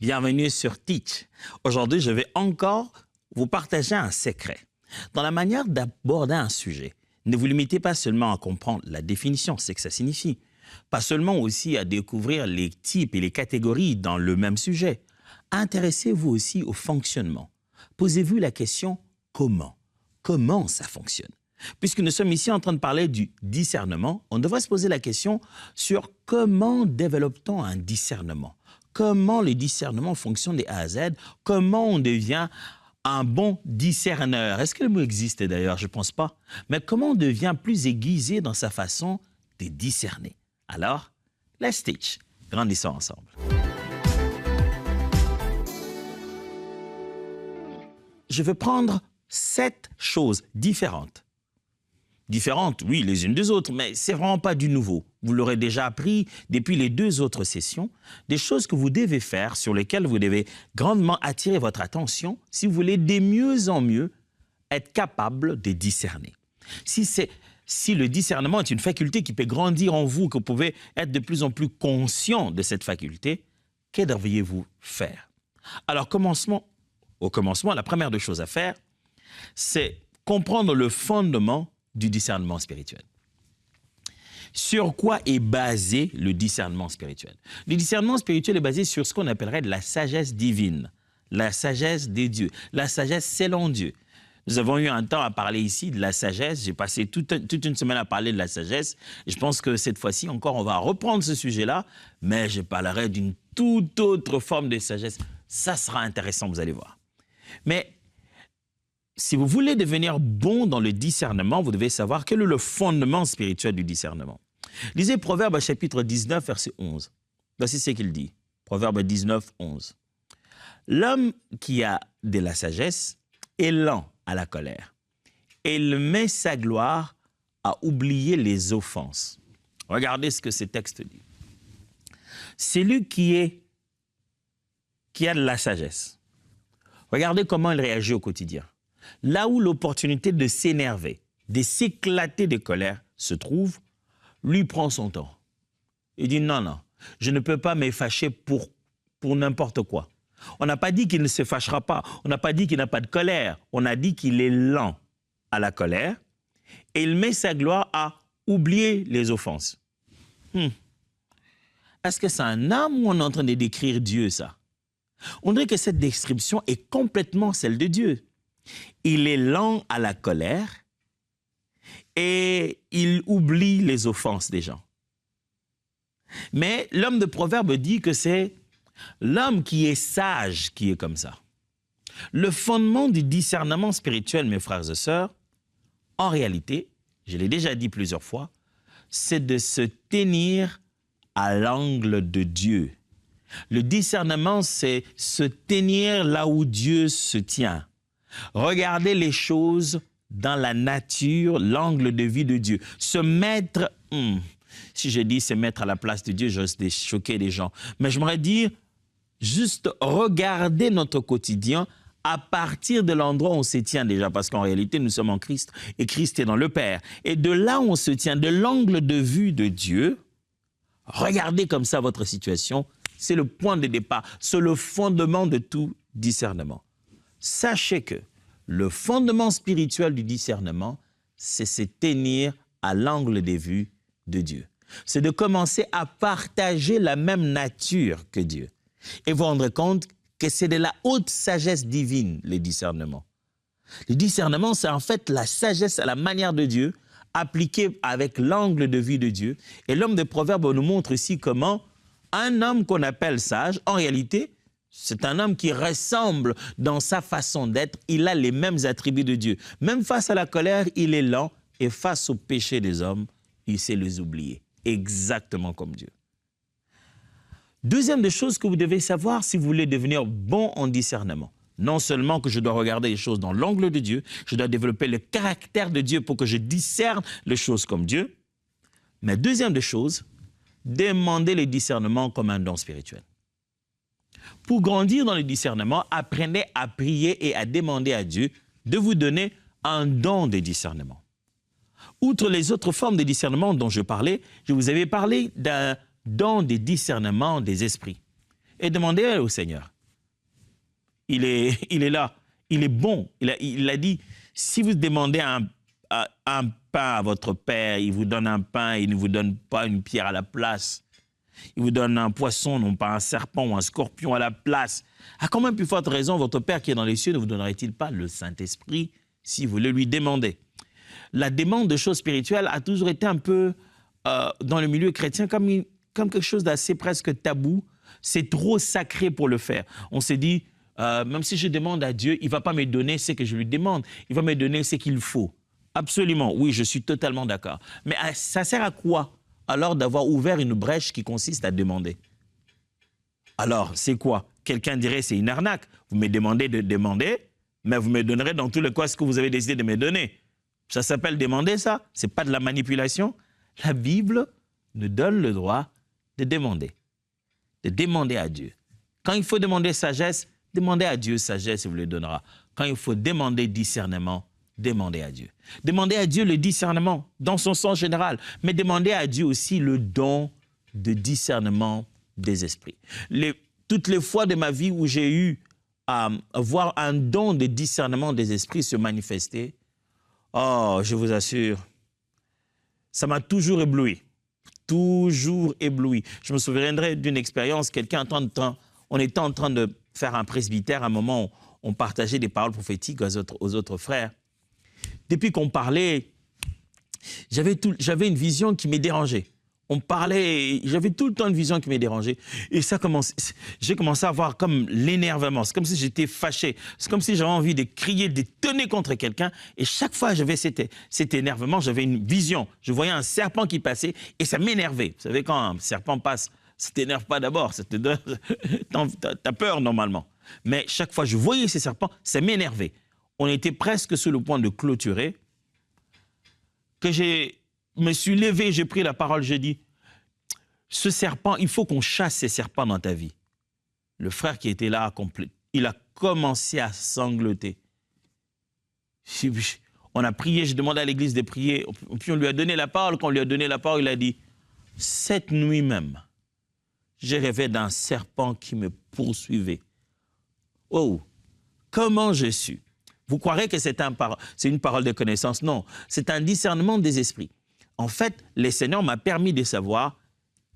Bienvenue sur Teach. Aujourd'hui, je vais encore vous partager un secret. Dans la manière d'aborder un sujet, ne vous limitez pas seulement à comprendre la définition, c'est que ça signifie. Pas seulement aussi à découvrir les types et les catégories dans le même sujet. Intéressez-vous aussi au fonctionnement. Posez-vous la question comment? Comment ça fonctionne? Puisque nous sommes ici en train de parler du discernement, on devrait se poser la question sur comment développe-t-on un discernement? Comment le discernement fonctionne de A à Z? Comment on devient un bon discerneur? Est-ce que le mot existe d'ailleurs? Je ne pense pas. Mais comment on devient plus aiguisé dans sa façon de discerner? Alors, let's teach. Grandissons ensemble. Je veux prendre 7 choses différentes. Différentes, oui, les unes des autres, mais c'est vraiment pas du nouveau. Vous l'aurez déjà appris depuis les 2 autres sessions, des choses que vous devez faire, sur lesquelles vous devez grandement attirer votre attention si vous voulez de mieux en mieux être capable de discerner. Si le discernement est une faculté qui peut grandir en vous, que vous pouvez être de plus en plus conscient de cette faculté, que devriez-vous faire? Alors, au commencement, la première des choses à faire, c'est comprendre le fondement du discernement spirituel. Sur quoi est basé le discernement spirituel? Le discernement spirituel est basé sur ce qu'on appellerait de la sagesse divine, la sagesse des dieux, la sagesse selon Dieu. Nous avons eu un temps à parler ici de la sagesse. J'ai passé toute une semaine à parler de la sagesse. Je pense que cette fois-ci encore, on va reprendre ce sujet-là, mais je parlerai d'une toute autre forme de sagesse. Ça sera intéressant, vous allez voir. Mais si vous voulez devenir bon dans le discernement, vous devez savoir quel est le fondement spirituel du discernement. Lisez Proverbe chapitre 19, verset 11. Voici ce qu'il dit. Proverbe 19, 11. L'homme qui a de la sagesse est lent à la colère. Et il met sa gloire à oublier les offenses. Regardez ce que ce texte dit. Celui qui a de la sagesse. Regardez comment il réagit au quotidien. Là où l'opportunité de s'énerver, de s'éclater de colère se trouve, lui prend son temps. Il dit non, je ne peux pas me fâcher pour n'importe quoi. On n'a pas dit qu'il ne se fâchera pas, on n'a pas dit qu'il n'a pas de colère, on a dit qu'il est lent à la colère et il met sa gloire à oublier les offenses. Est-ce que c'est un homme ou on est en train de décrire Dieu, ça? On dirait que cette description est complètement celle de Dieu. Il est lent à la colère et il oublie les offenses des gens. Mais l'homme de Proverbe dit que c'est l'homme qui est sage qui est comme ça. Le fondement du discernement spirituel, mes frères et sœurs, en réalité, je l'ai déjà dit plusieurs fois, c'est de se tenir à l'angle de Dieu. Le discernement, c'est se tenir là où Dieu se tient. Regarder les choses dans la nature, l'angle de vie de Dieu. Se mettre, si je dis se mettre à la place de Dieu, j'ose choquer les gens. Mais j'aimerais dire, juste regarder notre quotidien à partir de l'endroit où on se tient déjà. Parce qu'en réalité, nous sommes en Christ et Christ est dans le Père. Et de là où on se tient, de l'angle de vue de Dieu, regardez comme ça votre situation. C'est le point de départ, c'est le fondement de tout discernement. Sachez que le fondement spirituel du discernement, c'est se tenir à l'angle des vues de Dieu. C'est de commencer à partager la même nature que Dieu. Et vous vous rendrez compte que c'est de la haute sagesse divine, le discernement. Le discernement, c'est en fait la sagesse à la manière de Dieu, appliquée avec l'angle de vue de Dieu. Et l'homme de Proverbe nous montre ici comment un homme qu'on appelle sage, en réalité, c'est un homme qui ressemble dans sa façon d'être. Il a les mêmes attributs de Dieu. Même face à la colère, il est lent. Et face au péché des hommes, il sait les oublier. Exactement comme Dieu. Deuxième des choses que vous devez savoir si vous voulez devenir bon en discernement. Non seulement que je dois regarder les choses dans l'angle de Dieu, je dois développer le caractère de Dieu pour que je discerne les choses comme Dieu. Mais deuxième des choses, demandez le discernement comme un don spirituel. Pour grandir dans le discernement, apprenez à prier et à demander à Dieu de vous donner un don de discernement. Outre les autres formes de discernement dont je parlais, je vous avais parlé d'un don de discernement des esprits. Et demandez au Seigneur, il est là, il est bon. Il a dit, si vous demandez un pain à votre père, il vous donne un pain, il ne vous donne pas une pierre à la place. Il vous donne un poisson, non pas un serpent ou un scorpion à la place. À combien plus forte raison votre Père qui est dans les cieux ne vous donnerait-il pas le Saint-Esprit si vous le lui demandez? La demande de choses spirituelles a toujours été un peu, dans le milieu chrétien, comme quelque chose d'assez presque tabou. C'est trop sacré pour le faire. On s'est dit, même si je demande à Dieu, il ne va pas me donner ce que je lui demande. Il va me donner ce qu'il faut. Absolument, oui, je suis totalement d'accord. Mais ça sert à quoi alors d'avoir ouvert une brèche qui consiste à demander? Alors, c'est quoi? Quelqu'un dirait c'est une arnaque. Vous me demandez de demander, mais vous me donnerez dans tous les cas ce que vous avez décidé de me donner. Ça s'appelle demander, ça? Ce n'est pas de la manipulation? La Bible nous donne le droit de demander à Dieu. Quand il faut demander sagesse, demandez à Dieu sagesse, il vous le donnera. Quand il faut demander discernement, demandez à Dieu. Demandez à Dieu le discernement dans son sens général, mais demandez à Dieu aussi le don de discernement des esprits. Toutes les fois de ma vie où j'ai eu à voir un don de discernement des esprits se manifester, oh, je vous assure, ça m'a toujours ébloui. Toujours ébloui. Je me souviendrai d'une expérience, on était en train de faire un presbytère, à un moment où on partageait des paroles prophétiques aux autres frères. Depuis qu'on parlait, j'avais une vision qui me dérangeait. On parlait, j'avais tout le temps une vision qui me dérangeait. Et j'ai commencé à avoir comme l'énervement. C'est comme si j'étais fâché. C'est comme si j'avais envie de crier, de tonner contre quelqu'un. Et chaque fois j'avais cet énervement, j'avais une vision. Je voyais un serpent qui passait et ça m'énervait. Vous savez, quand un serpent passe, ça ne t'énerve pas d'abord. T'as peur normalement. Mais chaque fois que je voyais ces serpents, ça m'énervait. On était presque sur le point de clôturer, que je me suis levé, j'ai pris la parole, j'ai dit, ce serpent, il faut qu'on chasse ces serpents dans ta vie. Le frère qui était là, il a commencé à sangloter. On a prié, j'ai demandé à l'église de prier, puis on lui a donné la parole. Quand on lui a donné la parole, il a dit, cette nuit même, j'ai rêvé d'un serpent qui me poursuivait. Oh, comment je suis? Vous croirez que c'est une parole de connaissance? Non, c'est un discernement des esprits. En fait, le Seigneur m'a permis de savoir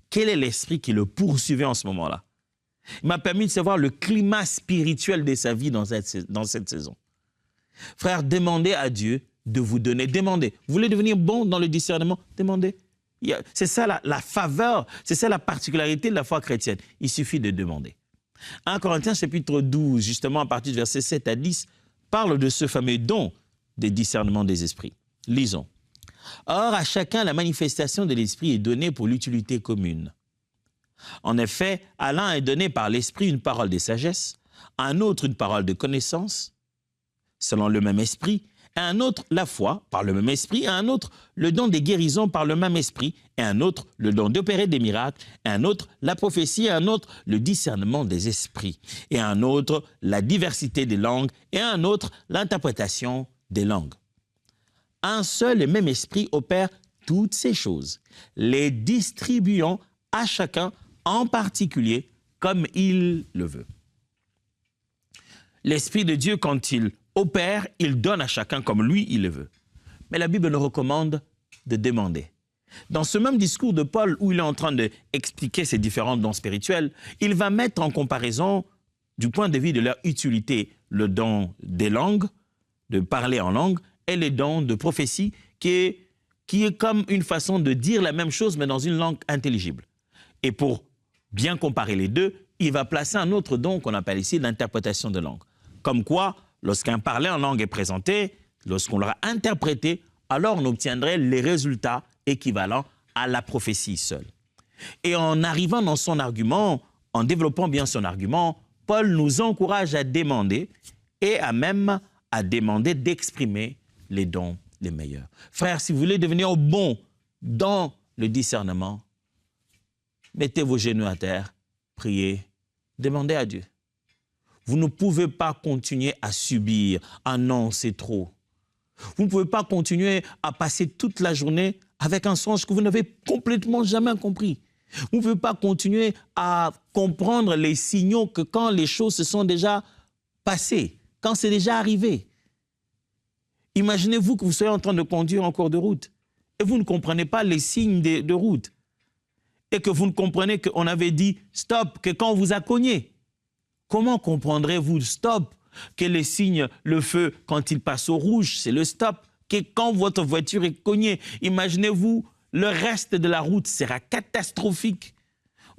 quel est l'esprit qui le poursuivait en ce moment-là. Il m'a permis de savoir le climat spirituel de sa vie dans cette saison. Frère, demandez à Dieu de vous donner. Demandez. Vous voulez devenir bon dans le discernement? Demandez. C'est ça la faveur, c'est ça la particularité de la foi chrétienne. Il suffit de demander. 1 Corinthiens chapitre 12, justement à partir du verset 7 à 10, parle de ce fameux don de discernement des esprits. Lisons. Or, à chacun, la manifestation de l'esprit est donnée pour l'utilité commune. En effet, à l'un est donné par l'esprit une parole de sagesse, à un autre une parole de connaissance, selon le même esprit, à un autre la foi par le même esprit, à un autre le don des guérisons par le même esprit, et à un autre le don d'opérer des miracles, à un autre la prophétie, à un autre le discernement des esprits, et à un autre la diversité des langues, et à un autre l'interprétation des langues. Un seul et même esprit opère toutes ces choses, les distribuant à chacun en particulier comme il le veut. L'Esprit de Dieu, quand il opère, il donne à chacun comme lui il le veut. Mais la Bible nous recommande de demander. Dans ce même discours de Paul, où il est en train d'expliquer ces différents dons spirituels, il va mettre en comparaison, du point de vue de leur utilité, le don des langues, de parler en langue, et le don de prophétie, qui est comme une façon de dire la même chose, mais dans une langue intelligible. Et pour bien comparer les deux, il va placer un autre don qu'on appelle ici l'interprétation de langue. Comme quoi, lorsqu'un parler en langue est présenté, lorsqu'on l'aura interprété, alors on obtiendrait les résultats équivalents à la prophétie seule. Et en arrivant dans son argument, en développant bien son argument, Paul nous encourage à demander et même à demander d'exprimer les dons les meilleurs. Frères, si vous voulez devenir bon dans le discernement, mettez vos genoux à terre, priez, demandez à Dieu. Vous ne pouvez pas continuer à subir. Ah non, c'est trop. Vous ne pouvez pas continuer à passer toute la journée avec un songe que vous n'avez complètement jamais compris. Vous ne pouvez pas continuer à comprendre les signaux que quand les choses se sont déjà passé, quand c'est déjà arrivé. Imaginez-vous que vous soyez en train de conduire en cours de route et vous ne comprenez pas les signes de route et que vous ne comprenez qu'on avait dit stop, que quand on vous a cogné. Comment comprendrez-vous stop, que les signes, le feu, quand il passe au rouge, c'est le stop, que quand votre voiture est cognée, imaginez-vous, le reste de la route sera catastrophique.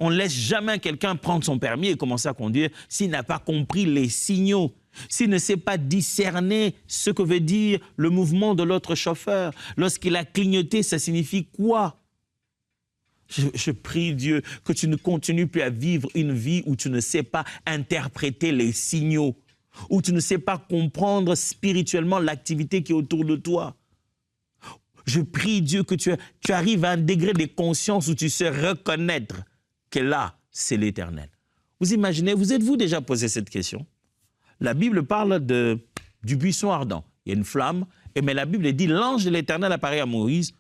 On ne laisse jamais quelqu'un prendre son permis et commencer à conduire s'il n'a pas compris les signaux, s'il ne sait pas discerner ce que veut dire le mouvement de l'autre chauffeur. Lorsqu'il a clignoté, ça signifie quoi? Je prie Dieu que tu ne continues plus à vivre une vie où tu ne sais pas interpréter les signaux, où tu ne sais pas comprendre spirituellement l'activité qui est autour de toi. Je prie Dieu que tu arrives à un degré de conscience où tu sais reconnaître que là, c'est l'Éternel. Vous imaginez, vous êtes-vous déjà posé cette question? La Bible parle du buisson ardent. Il y a une flamme, mais la Bible dit l'ange de l'Éternel apparaît à Moïse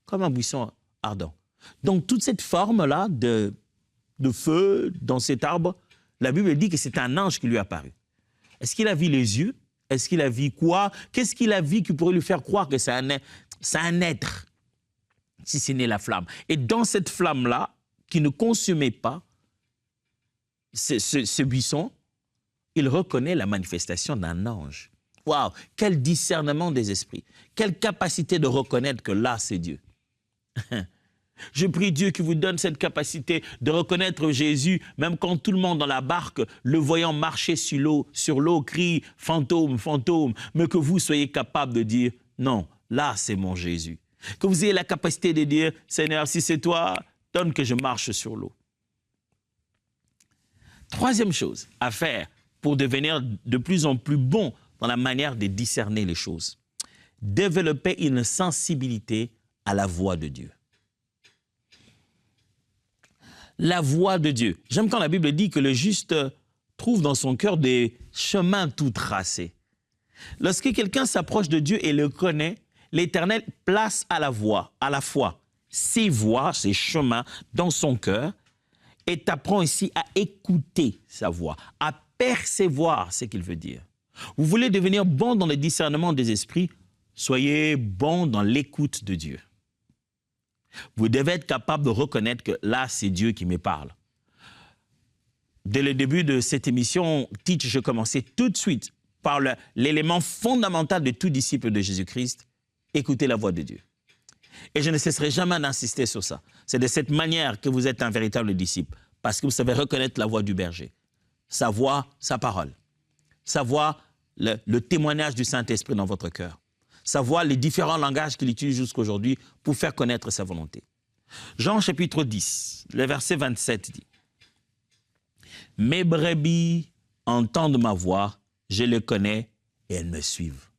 comme un buisson ardent. Donc, toute cette forme-là de feu dans cet arbre, la Bible dit que c'est un ange qui lui est apparu. Est-ce qu'il a vu les yeux? Est-ce qu'il a vu quoi? Qu'est-ce qu'il a vu qui pourrait lui faire croire que c'est un être, si ce n'est la flamme? Et dans cette flamme-là, qui ne consumait pas ce buisson, il reconnaît la manifestation d'un ange. Waouh, quel discernement des esprits, quelle capacité de reconnaître que là, c'est Dieu. Je prie Dieu qui vous donne cette capacité de reconnaître Jésus, même quand tout le monde dans la barque, le voyant marcher sur l'eau, crie « fantôme, fantôme », mais que vous soyez capable de dire « non, là, c'est mon Jésus ». Que vous ayez la capacité de dire « Seigneur, si c'est toi, donne que je marche sur l'eau ». Troisième chose à faire pour devenir de plus en plus bon dans la manière de discerner les choses. Développer une sensibilité à la voix de Dieu. La voix de Dieu. J'aime quand la Bible dit que le juste trouve dans son cœur des chemins tout tracés. Lorsque quelqu'un s'approche de Dieu et le connaît, l'Éternel place à la fois ses voies, ses chemins dans son cœur et t'apprend ici à écouter sa voix, à percevoir ce qu'il veut dire. Vous voulez devenir bon dans le discernement des esprits, soyez bon dans l'écoute de Dieu. Vous devez être capable de reconnaître que là, c'est Dieu qui me parle. Dès le début de cette émission, Teach, je commençais tout de suite par l'élément fondamental de tout disciple de Jésus-Christ, écouter la voix de Dieu. Et je ne cesserai jamais d'insister sur ça. C'est de cette manière que vous êtes un véritable disciple, parce que vous savez reconnaître la voix du berger, sa voix, sa parole, sa voix, le témoignage du Saint-Esprit dans votre cœur, sa voix, les différents langages qu'il utilise jusqu'aujourd'hui pour faire connaître sa volonté. Jean chapitre 10, le verset 27 dit « Mes brebis entendent ma voix, je les connais et elles me suivent. »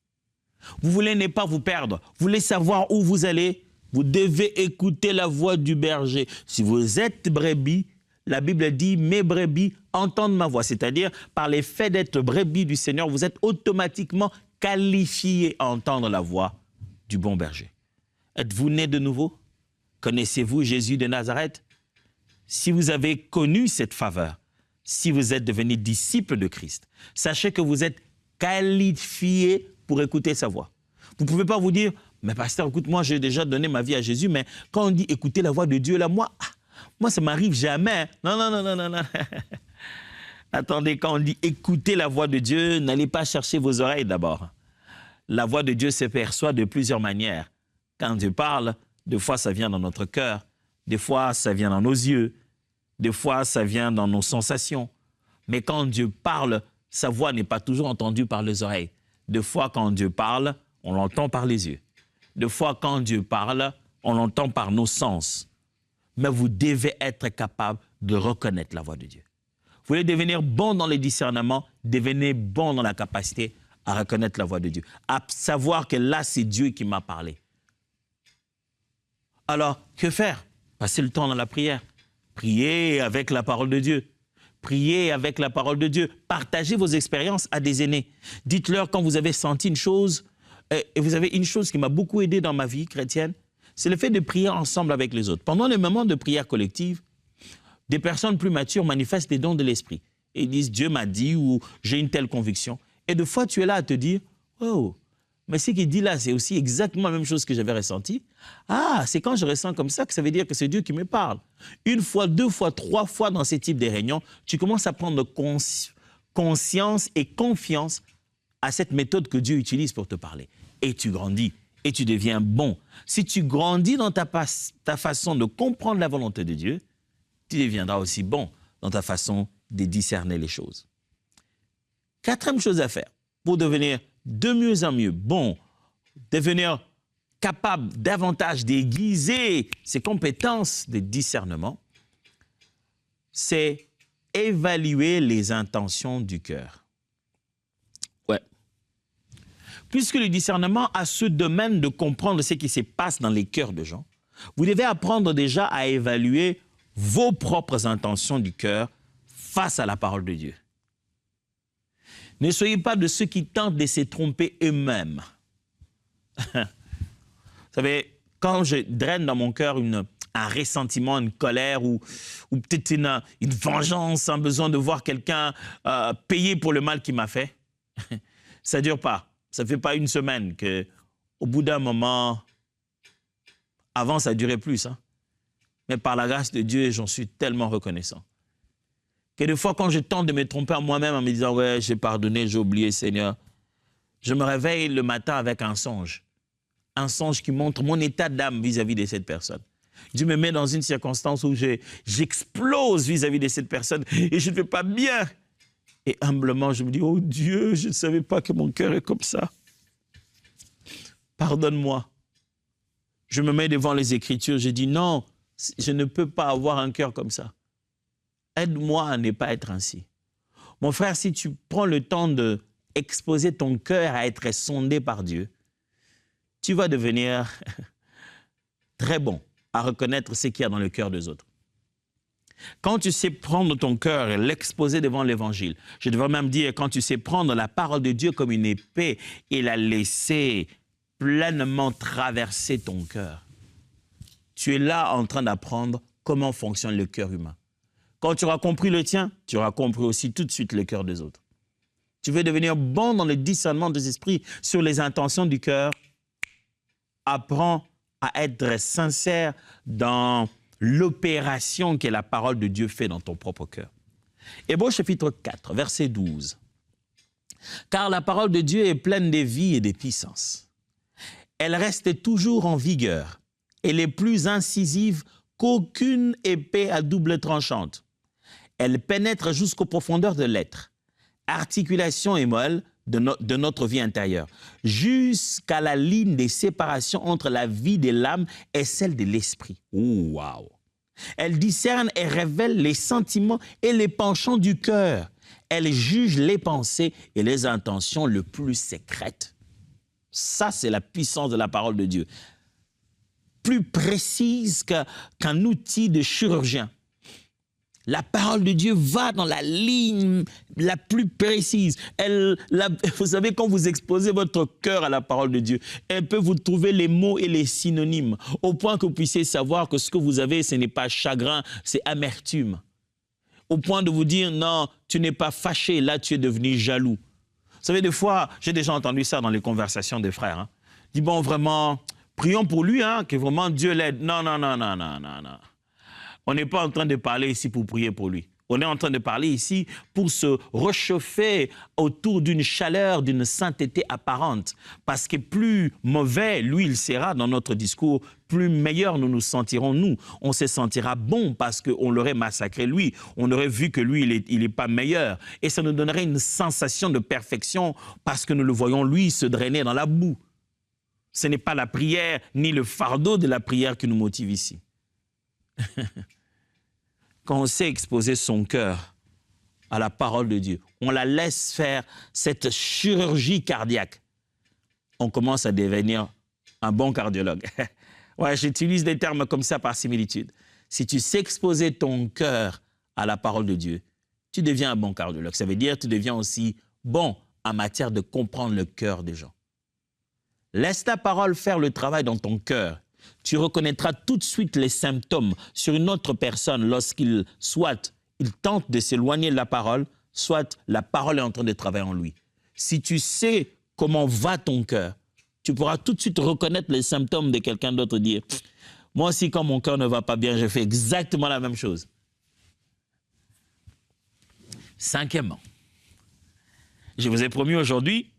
Vous voulez ne pas vous perdre, vous voulez savoir où vous allez, vous devez écouter la voix du berger. Si vous êtes brebis, la Bible dit « Mes brebis entendent ma voix », c'est-à-dire par les faits d'être brebis du Seigneur, vous êtes automatiquement qualifié à entendre la voix du bon berger. Êtes-vous né de nouveau? Connaissez-vous Jésus de Nazareth? Si vous avez connu cette faveur, si vous êtes devenu disciple de Christ, sachez que vous êtes qualifié pour écouter sa voix. Vous ne pouvez pas vous dire « Mais pasteur, écoute, moi j'ai déjà donné ma vie à Jésus, mais quand on dit écouter la voix de Dieu, là, moi ça ne m'arrive jamais. » Non. Attendez, quand on dit écouter la voix de Dieu, n'allez pas chercher vos oreilles d'abord. La voix de Dieu se perçoit de plusieurs manières. Quand Dieu parle, des fois ça vient dans notre cœur, des fois ça vient dans nos yeux, des fois ça vient dans nos sensations. Mais quand Dieu parle, sa voix n'est pas toujours entendue par les oreilles. Des fois quand Dieu parle, on l'entend par les yeux. Des fois quand Dieu parle, on l'entend par nos sens. Mais vous devez être capable de reconnaître la voix de Dieu. Vous voulez devenir bon dans les discernements, devenez bon dans la capacité à reconnaître la voix de Dieu, à savoir que là, c'est Dieu qui m'a parlé. Alors, que faire? Passez le temps dans la prière. Priez avec la parole de Dieu. Priez avec la parole de Dieu. Partagez vos expériences à des aînés. Dites-leur quand vous avez senti une chose, et vous avez une chose qui m'a beaucoup aidé dans ma vie chrétienne, c'est le fait de prier ensemble avec les autres. Pendant les moments de prière collective, des personnes plus matures manifestent des dons de l'esprit. et ils disent Dieu m'a dit ou j'ai une telle conviction. Et des fois, tu es là à te dire, oh, mais ce qu'il dit là, c'est aussi exactement la même chose que j'avais ressenti. Ah, c'est quand je ressens comme ça que ça veut dire que c'est Dieu qui me parle. Une fois, deux fois, trois fois dans ces types de réunions, tu commences à prendre conscience et confiance à cette méthode que Dieu utilise pour te parler. Et tu grandis et tu deviens bon. Si tu grandis dans ta façon de comprendre la volonté de Dieu, tu deviendras aussi bon dans ta façon de discerner les choses. Quatrième chose à faire pour devenir de mieux en mieux bon, devenir capable davantage d'aiguiser ses compétences de discernement, c'est évaluer les intentions du cœur. Ouais. Puisque le discernement a ce domaine de comprendre ce qui se passe dans les cœurs de gens, vous devez apprendre déjà à évaluer vos propres intentions du cœur face à la parole de Dieu. Ne soyez pas de ceux qui tentent de se tromper eux-mêmes. Vous savez, quand je draine dans mon cœur un ressentiment, une colère ou peut-être une vengeance, un besoin de voir quelqu'un payer pour le mal qu'il m'a fait, ça ne dure pas. Ça ne fait pas une semaine qu'au bout d'un moment, avant ça durait plus. Hein. Mais par la grâce de Dieu, j'en suis tellement reconnaissant. Que des fois, quand je tente de me tromper à moi-même en me disant « Ouais, j'ai pardonné, j'ai oublié, Seigneur », je me réveille le matin avec un songe. Un songe qui montre mon état d'âme vis-à-vis de cette personne. Dieu me met dans une circonstance où j'explose vis-à-vis de cette personne et je ne vais pas bien. Et humblement, je me dis « Oh Dieu, je ne savais pas que mon cœur est comme ça. Pardonne-moi. » Je me mets devant les Écritures, je dis « Non, je ne peux pas avoir un cœur comme ça. Aide-moi à ne pas être ainsi. » Mon frère, si tu prends le temps d'exposer ton cœur à être sondé par Dieu, tu vas devenir très bon à reconnaître ce qu'il y a dans le cœur des autres. Quand tu sais prendre ton cœur et l'exposer devant l'Évangile, je devrais même dire, quand tu sais prendre la parole de Dieu comme une épée et la laisser pleinement traverser ton cœur, tu es là en train d'apprendre comment fonctionne le cœur humain. Quand tu auras compris le tien, tu auras compris aussi tout de suite le cœur des autres. Tu veux devenir bon dans le discernement des esprits sur les intentions du cœur. Apprends à être sincère dans l'opération que la parole de Dieu fait dans ton propre cœur. Hébreux chapitre 4, verset 12. « Car la parole de Dieu est pleine de vie et de puissance. Elle reste toujours en vigueur. Elle est plus incisive qu'aucune épée à double tranchante. Elle pénètre jusqu'aux profondeurs de l'être, articulation et moelle de notre vie intérieure, jusqu'à la ligne de séparation entre la vie de l'âme et celle de l'esprit. Waouh! Elle discerne et révèle les sentiments et les penchants du cœur. Elle juge les pensées et les intentions les plus secrètes. Ça, c'est la puissance de la parole de Dieu. Plus précise qu'un outil de chirurgien. La parole de Dieu va dans la ligne la plus précise. Vous savez, quand vous exposez votre cœur à la parole de Dieu, elle peut vous trouver les mots et les synonymes, au point que vous puissiez savoir que ce que vous avez, ce n'est pas chagrin, c'est amertume. Au point de vous dire, non, tu n'es pas fâché, là tu es devenu jaloux. Vous savez, des fois, j'ai déjà entendu ça dans les conversations des frères. Hein. Dis bon, vraiment, prions pour lui, hein, que vraiment Dieu l'aide. Non, non, non, non, non, non, non. On n'est pas en train de parler ici pour prier pour lui. On est en train de parler ici pour se réchauffer autour d'une chaleur, d'une sainteté apparente. Parce que plus mauvais, lui, il sera dans notre discours, plus meilleur nous nous sentirons, nous. On se sentira bon parce qu'on l'aurait massacré, lui. On aurait vu que lui, il n'est pas meilleur. Et ça nous donnerait une sensation de perfection parce que nous le voyons, lui, se drainer dans la boue. Ce n'est pas la prière, ni le fardeau de la prière qui nous motive ici. Quand on sait exposer son cœur à la parole de Dieu, on la laisse faire cette chirurgie cardiaque, on commence à devenir un bon cardiologue. Ouais, j'utilise des termes comme ça par similitude. Si tu sais exposer ton cœur à la parole de Dieu, tu deviens un bon cardiologue. Ça veut dire que tu deviens aussi bon en matière de comprendre le cœur des gens. Laisse ta parole faire le travail dans ton cœur. Tu reconnaîtras tout de suite les symptômes sur une autre personne lorsqu'il tente de s'éloigner de la parole, soit la parole est en train de travailler en lui. Si tu sais comment va ton cœur, tu pourras tout de suite reconnaître les symptômes de quelqu'un d'autre, dire « Moi aussi, quand mon cœur ne va pas bien, je fais exactement la même chose. » Cinquièmement, je vous ai promis aujourd'hui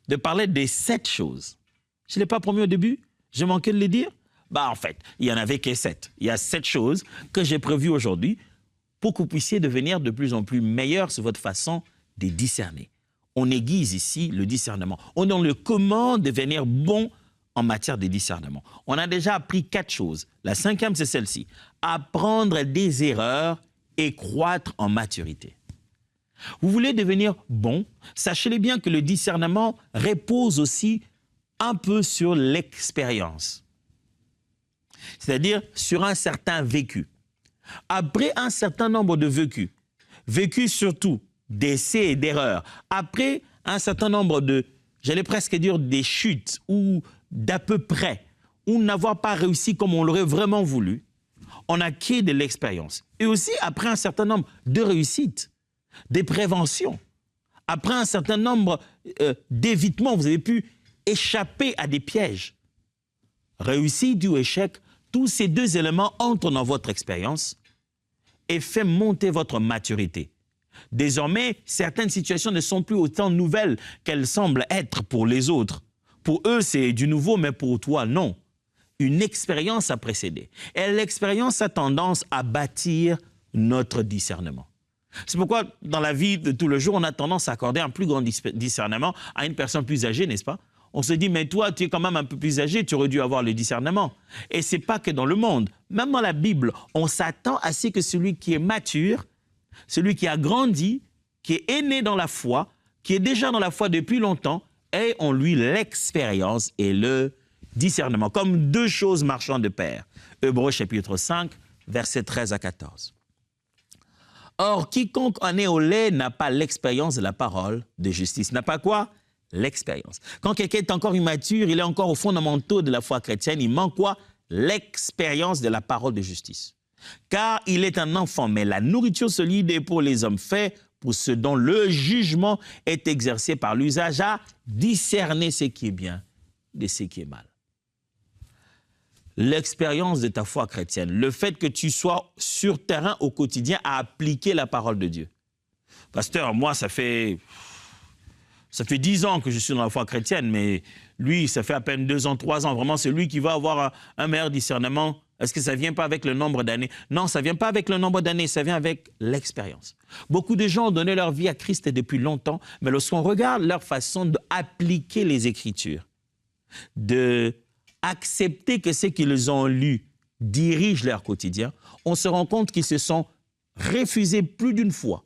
de parler des 7 choses. Je ne l'ai pas promis au début, j'ai manqué de les dire. En fait, il n'y en avait que 7. Il y a 7 choses que j'ai prévues aujourd'hui pour que vous puissiez devenir de plus en plus meilleur sur votre façon de discerner. On aiguise ici le discernement. On donne le comment devenir bon en matière de discernement. On a déjà appris 4 choses. La 5e, c'est celle-ci. Apprendre des erreurs et croître en maturité. Vous voulez devenir bon, sachez bien que le discernement repose aussi un peu sur l'expérience. C'est-à-dire sur un certain vécu. Après un certain nombre de vécus surtout d'essais et d'erreurs, après un certain nombre de, j'allais presque dire des chutes ou d'à peu près, ou n'avoir pas réussi comme on l'aurait vraiment voulu, on acquiert de l'expérience. Et aussi après un certain nombre de réussites, des préventions, après un certain nombre d'évitements, vous avez pu échapper à des pièges. Réussite ou échec, tous ces 2 éléments entrent dans votre expérience et font monter votre maturité. Désormais, certaines situations ne sont plus autant nouvelles qu'elles semblent être pour les autres. Pour eux, c'est du nouveau, mais pour toi, non. Une expérience a précédé. Et l'expérience a tendance à bâtir notre discernement. C'est pourquoi, dans la vie de tous les jours, on a tendance à accorder un plus grand discernement à une personne plus âgée, n'est-ce pas? On se dit, mais toi, tu es quand même un peu plus âgé, tu aurais dû avoir le discernement. Et ce n'est pas que dans le monde. Même dans la Bible, on s'attend à ce que celui qui est mature, celui qui a grandi, qui est né dans la foi, qui est déjà dans la foi depuis longtemps, ait en lui l'expérience et le discernement, comme 2 choses marchant de pair. Hébreux chapitre 5, versets 13 à 14. Or, quiconque en est au lait n'a pas l'expérience de la parole de justice. N'a pas quoi? L'expérience. Quand quelqu'un est encore immature, il est encore aux fondamentaux de la foi chrétienne, il manque quoi? L'expérience de la parole de justice. Car il est un enfant, mais la nourriture solide est pour les hommes faits, pour ceux dont le jugement est exercé par l'usage à discerner ce qui est bien de ce qui est mal. L'expérience de ta foi chrétienne, le fait que tu sois sur terrain au quotidien à appliquer la parole de Dieu. Pasteur, moi, ça fait 10 ans que je suis dans la foi chrétienne, mais lui, ça fait à peine 2 ans, 3 ans. Vraiment, c'est lui qui va avoir un meilleur discernement. Est-ce que ça ne vient pas avec le nombre d'années? Non, ça ne vient pas avec le nombre d'années, ça vient avec l'expérience. Beaucoup de gens ont donné leur vie à Christ depuis longtemps, mais lorsqu'on regarde leur façon d'appliquer les Écritures, d'accepter que ce qu'ils ont lu dirige leur quotidien, on se rend compte qu'ils se sont refusés plus d'une fois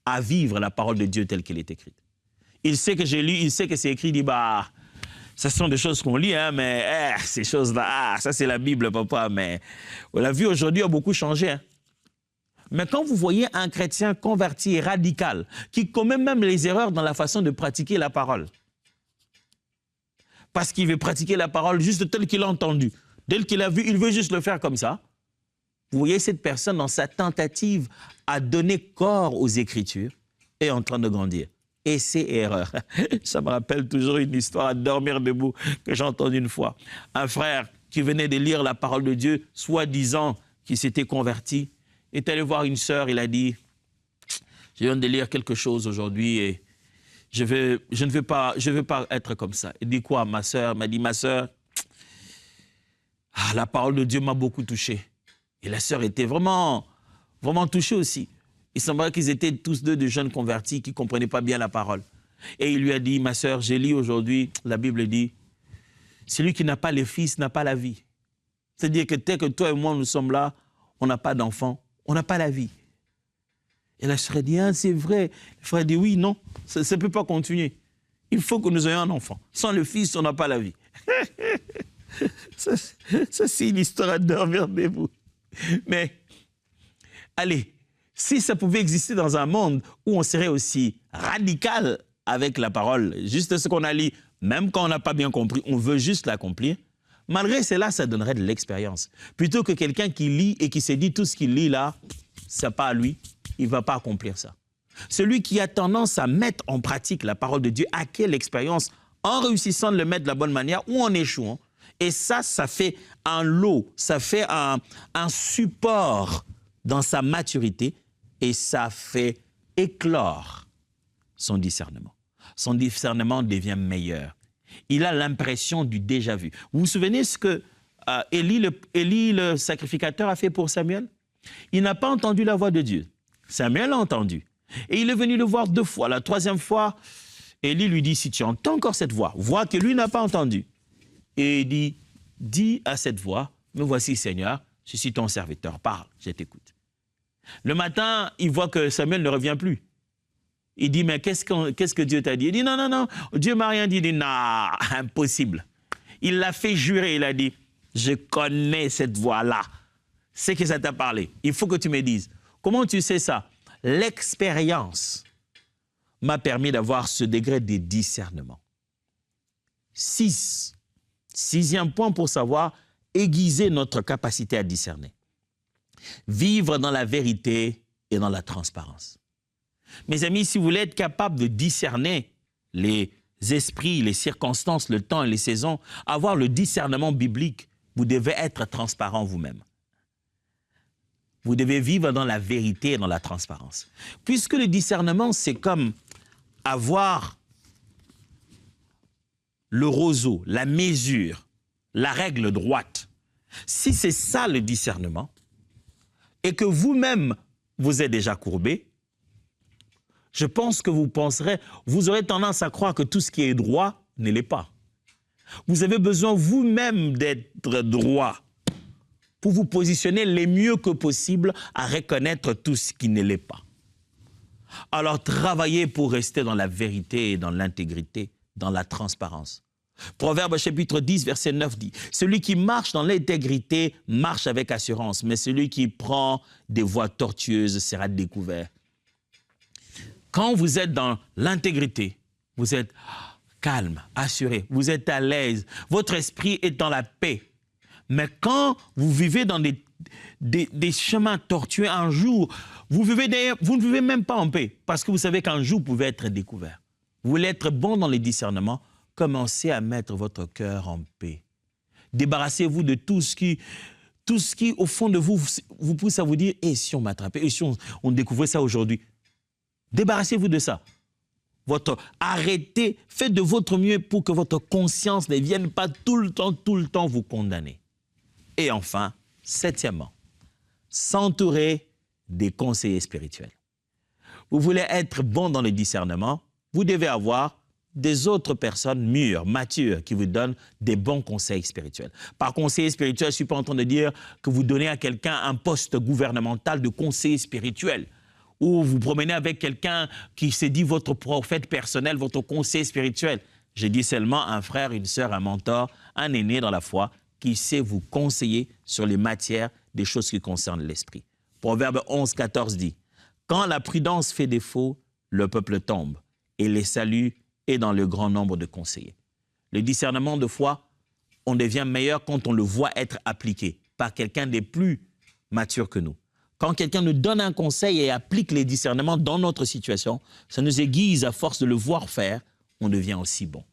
à vivre la parole de Dieu telle qu'elle est écrite. Il sait que j'ai lu, il sait que c'est écrit, il dit, ce sont des choses qu'on lit, mais ces choses-là, ça c'est la Bible, papa, mais la vie aujourd'hui a beaucoup changé. Mais quand vous voyez un chrétien converti et radical, qui commet même les erreurs dans la façon de pratiquer la parole, parce qu'il veut pratiquer la parole juste telle qu'il a entendu, tel qu'il a vu, il veut juste le faire comme ça, vous voyez cette personne dans sa tentative à donner corps aux Écritures est en train de grandir. Et c'est erreur. Ça me rappelle toujours une histoire à dormir debout que j'ai entendue une fois. Un frère qui venait de lire la parole de Dieu, soi-disant qu'il s'était converti, est allé voir une sœur, il a dit « Je viens de lire quelque chose aujourd'hui et je ne veux pas être comme ça. » Il dit quoi, ma sœur? M'a dit « Ma sœur, la parole de Dieu m'a beaucoup touché. » Et la sœur était vraiment, vraiment touchée aussi. Il semblait qu'ils étaient tous 2 de jeunes convertis qui ne comprenaient pas bien la parole. Et il lui a dit, ma sœur, j'ai lu aujourd'hui, la Bible dit, celui qui n'a pas le Fils n'a pas la vie. C'est-à-dire que tel que toi et moi, nous sommes là, on n'a pas d'enfant, on n'a pas la vie. Et la sœur a dit, c'est vrai. Le frère a dit, oui, non, ça ne peut pas continuer. Il faut que nous ayons un enfant. Sans le Fils, on n'a pas la vie. ça c'est une histoire à dormir debout. Mais, allez, si ça pouvait exister dans un monde où on serait aussi radical avec la parole, juste ce qu'on a lu, même quand on n'a pas bien compris, on veut juste l'accomplir, malgré cela, ça donnerait de l'expérience. Plutôt que quelqu'un qui lit et qui se dit tout ce qu'il lit là, c'est pas à lui, il ne va pas accomplir ça. Celui qui a tendance à mettre en pratique la parole de Dieu acquiert l'expérience en réussissant de le mettre de la bonne manière ou en échouant. Et ça fait un lot, ça fait un support dans sa maturité et ça fait éclore son discernement. Son discernement devient meilleur. Il a l'impression du déjà vu. Vous vous souvenez ce que Élie, le sacrificateur, a fait pour Samuel? Il n'a pas entendu la voix de Dieu. Samuel l'a entendu. Et il est venu le voir 2 fois. La 3e fois, Élie lui dit, si tu entends encore cette voix que lui n'a pas entendue. Et il dit, dis à cette voix, me voici Seigneur, je suis ton serviteur, parle, je t'écoute. Le matin, il voit que Samuel ne revient plus. Il dit, mais qu'est-ce que Dieu t'a dit? Il dit, non, Dieu m'a rien dit. Il dit, non, impossible. Il l'a fait jurer, il a dit, je connais cette voix-là. C'est que ça t'a parlé. Il faut que tu me dises. Comment tu sais ça? L'expérience m'a permis d'avoir ce degré de discernement. 6e point pour savoir aiguiser notre capacité à discerner. Vivre dans la vérité et dans la transparence. Mes amis, si vous voulez être capable de discerner les esprits, les circonstances, le temps et les saisons, avoir le discernement biblique, vous devez être transparent vous-même. Vous devez vivre dans la vérité et dans la transparence. Puisque le discernement, c'est comme avoir le roseau, la mesure, la règle droite. Si c'est ça le discernement, et que vous-même, vous êtes déjà courbé, je pense que vous aurez tendance à croire que tout ce qui est droit ne l'est pas. Vous avez besoin vous-même d'être droit pour vous positionner le mieux que possible à reconnaître tout ce qui ne l'est pas. Alors travaillez pour rester dans la vérité et dans l'intégrité, dans la transparence. Proverbe chapitre 10, verset 9 dit, « Celui qui marche dans l'intégrité marche avec assurance, mais celui qui prend des voies tortueuses sera découvert. » Quand vous êtes dans l'intégrité, vous êtes calme, assuré, vous êtes à l'aise, votre esprit est dans la paix. Mais quand vous vivez dans des chemins tortueux un jour, vous ne vivez même pas en paix, parce que vous savez qu'un jour, vous pouvez être découvert. Vous voulez être bon dans les discernements, commencez à mettre votre cœur en paix. Débarrassez-vous de tout ce qui, au fond de vous, vous pousse à vous dire, et si on m'attrapait, et si on découvrait ça aujourd'hui? Débarrassez-vous de ça. Arrêtez, faites de votre mieux pour que votre conscience ne vienne pas tout le temps vous condamner. Et enfin, 7e, s'entourer des conseillers spirituels. Vous voulez être bon dans le discernement, vous devez avoir des autres personnes mûres, matures, qui vous donnent des bons conseils spirituels. Par conseiller spirituel, je ne suis pas en train de dire que vous donnez à quelqu'un un poste gouvernemental de conseiller spirituel, ou vous promenez avec quelqu'un qui s'est dit votre prophète personnel, votre conseiller spirituel. Je dis seulement un frère, une sœur, un mentor, un aîné dans la foi, qui sait vous conseiller sur les matières des choses qui concernent l'esprit. Proverbe 11, 14 dit, « Quand la prudence fait défaut, le peuple tombe, et les saluts est dans le grand nombre de conseillers. » Le discernement de foi, on devient meilleur quand on le voit être appliqué par quelqu'un des plus matures que nous. Quand quelqu'un nous donne un conseil et applique les discernements dans notre situation, ça nous aiguise à force de le voir faire, on devient aussi bon.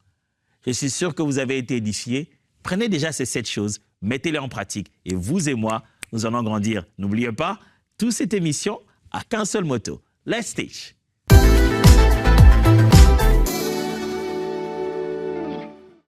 Je suis sûr que vous avez été édifiés. Prenez déjà ces 7 choses, mettez-les en pratique et vous et moi, nous allons grandir. N'oubliez pas, toute cette émission a qu'un seul motto. Let's teach.